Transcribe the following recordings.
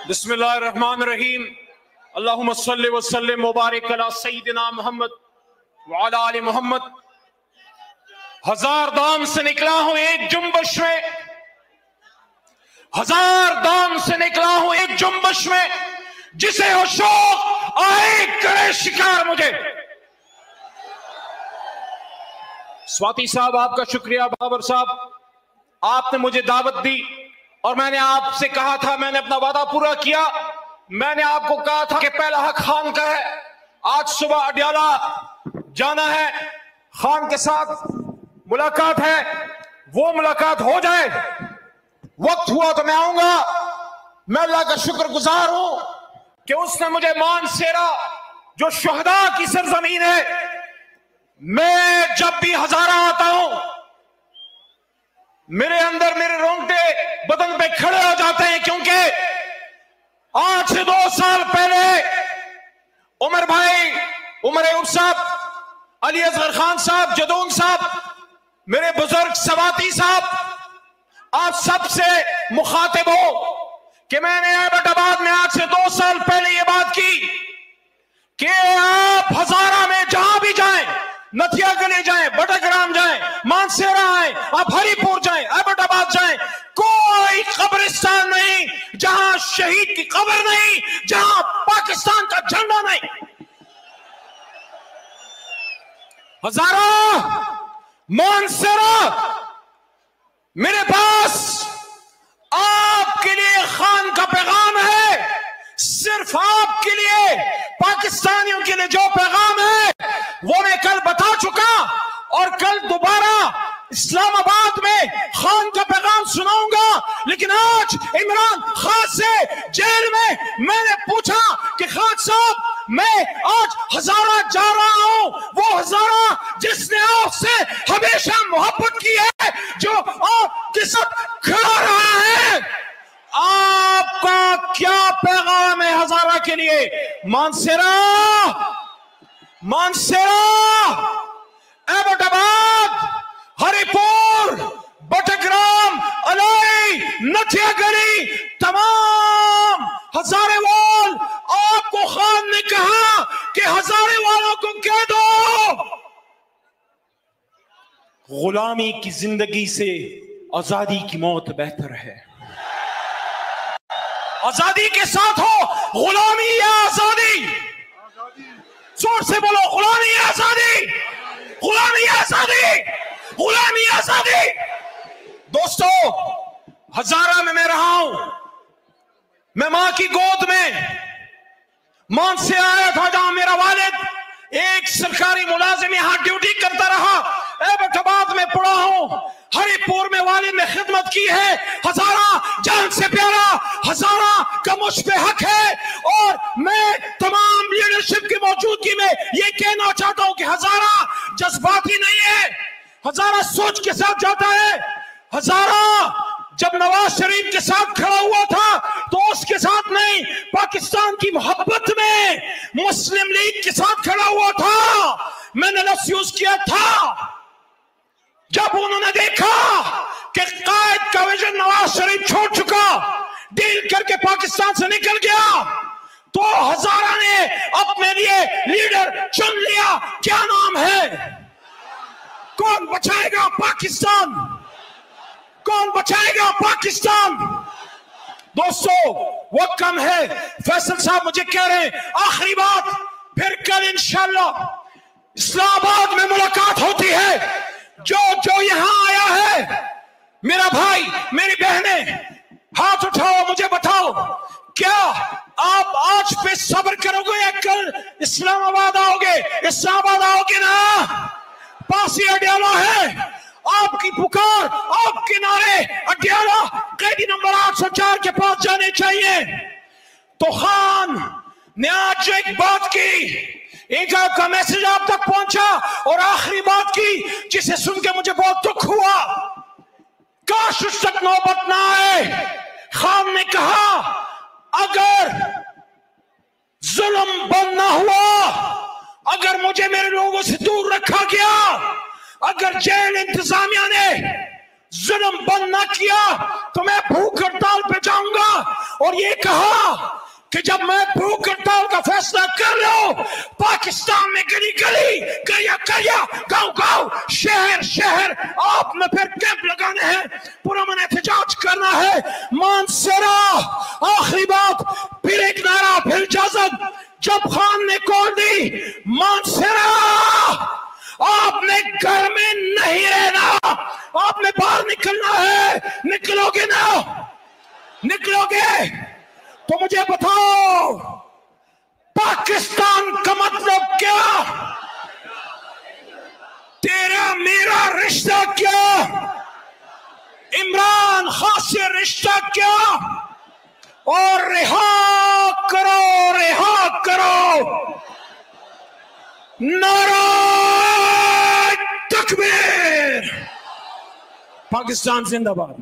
बिस्मिल्लाहिर्रहमानिर्रहीम। अल्लाहुम्मा सल्लि व सल्लिम मुबारक अला सय्यिदिना मोहम्मद व अला आलि मोहम्मद। हजार दाम से निकला हूं एक जुम्बश में, हजार दाम से निकला हूं एक जुम्बश में, जिसे हो शौक आए करे शिकार मुझे। स्वाति साहब आपका शुक्रिया। बाबर साहब आपने मुझे दावत दी और मैंने आपसे कहा था, मैंने अपना वादा पूरा किया। मैंने आपको कहा था कि पहला हक खान का है। आज सुबह अडियाला जाना है, खान के साथ मुलाकात है, वो मुलाकात हो जाए। वक्त हुआ तो मैं आऊंगा। मैं अल्लाह का शुक्रगुजार हूं कि उसने मुझे मानसेरा, जो शुहदा की सरजमीन है, मैं जब भी हजारा आता हूं मेरे अंदर मेरे रोंगटे बदन पे खड़े हो जाते हैं, क्योंकि आज से 2 साल पहले उमर भाई, उमर अयूब साहब, अली असगर खान साहब, जदून साहब, मेरे बुजुर्ग सवाती साहब, आप सबसे मुखातिब हो कि मैंने एबटाबाद में आज से 2 साल पहले ये बात की कि आप हजारा में जहां भी जाएं, नथिया गली जाएं, बटग्राम जाएं, मानसेरा आए, आप हरिपुर जाएं, एबटाबाद जाएं, कोई कब्रिस्तान नहीं जहां शहीद की कब्र नहीं, जहां पाकिस्तान का झंडा नहीं। हजारा, मानसेरा, मेरे पास आपके लिए खान का पैगाम है, सिर्फ आपके लिए, पाकिस्तानियों के लिए जो पैगाम है वो मैं कल बता चुका और कल दोबारा इस्लामाबाद में खान का पैगाम सुनाऊंगा। लेकिन आज इमरान खान से जेल में मैंने पूछा कि खान साहब, मैं आज हजारा जा रहा हूं, वो हजारा जिसने आपसे हमेशा मोहब्बत की है, जो आपके साथ खड़ा रहा है, आपका क्या पैगाम है हजारा के लिए? मानसेरा, मानसेरा, एबटाबाद, हरिपुर, बटग्राम, अलाई, नथिया गली, तमाम हजारेवाल, आपको खान ने कहा कि हजारेवालों को कह दो, गुलामी की जिंदगी से आजादी की मौत बेहतर है। आजादी के साथ हो, गुलामी या आजादी? जोर से बोलो, गुलामी या आजादी? गुलामी या आजादी? गुलामी या आजादी? दोस्तों, हजारा में मैं रहा हूं। मैं मां की गोद में मान से आया था, जहां मेरा वालिद एक सरकारी मुलाजिम यहां ड्यूटी करता रहा। एबटाबाद में पढ़ा हूं, हरिपुर में वालिद ने खिदमत की है। हजारा जान से प्यारा, हजारा का मुझ पे हक है और मैं तमाम लीडरशिप की मौजूदगी में ये कहना चाहता हूं कि हजारा जज्बाती नहीं है, हजारा सोच के साथ जाता है। हजारा जब नवाज शरीफ के साथ खड़ा हुआ था तो उसके साथ नहीं, पाकिस्तान की मोहब्बत में मुस्लिम लीग के साथ खड़ा हुआ था। मैंने लफ्ज यूज किया था जब उन्होंने देखा कि कायद का विजन नवाज शरीफ छोड़ चुका, डील करके पाकिस्तान से निकल गया, तो हजारा ने अपने लिए लीडर चुन लिया। क्या नाम है? कौन बचाएगा पाकिस्तान? कौन बचाएगा पाकिस्तान? दोस्तों, वक्त कम है। फैसल साहब मुझे कह रहे हैं आखिरी बात, फिर कल इंशाल्लाह इस्लामाबाद में मुलाकात होती है। जो जो यहां आया है, मेरा भाई, मेरी बहनें, हाथ उठाओ, मुझे बताओ, क्या आप आज पे सब्र करोगे या कल इस्लामाबाद आओगे? इस्लामाबाद आओगे ना? पास ही अडियाला है, आपकी पुकार, आपके नारे अडियाला कैदी नंबर 804 के पास जाने चाहिए। तो खान ने आज जो एक बात की, एक आपका मैसेज आप तक पहुंचा और आखिरी बात की जिसे सुन के मुझे बहुत दुख हुआ, काश उस तक नौबत ना आए। खान ने कहा अगर जुल्म बंद ना हुआ, अगर मुझे मेरे लोगों से दूर रखा गया, अगर जेल इंतजामिया ने जुल्म बंद ना किया तो मैं भूख हड़ताल पे जाऊंगा। और ये कहा कि जब मैं भूख हड़ताल का फैसला कर रहा हूं, पाकिस्तान में गली गली, करिया करिया, गांव गांव, शहर शहर आप में फिर कैंप लगाने हैं, पुरअमन एहतजाज करना है। मानसरा आखिरी बात, फिर एक नारा, फिर इजाजत। जब खान ने कॉल दी, मानसरा आपने घर में नहीं रहना, आपने बाहर निकलना है। निकलोगे ना? निकलोगे तो मुझे बताओ, पाकिस्तान का मतलब क्या? तेरा मेरा रिश्ता क्या? इमरान खान से रिश्ता क्या? और रिहा करो नारा तकबीर। पाकिस्तान जिंदाबाद।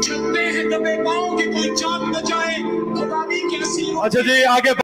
चलते हैं दबे पांव कि कोई जान न जाए, गुलामी की हसीन। अच्छा जी, आगे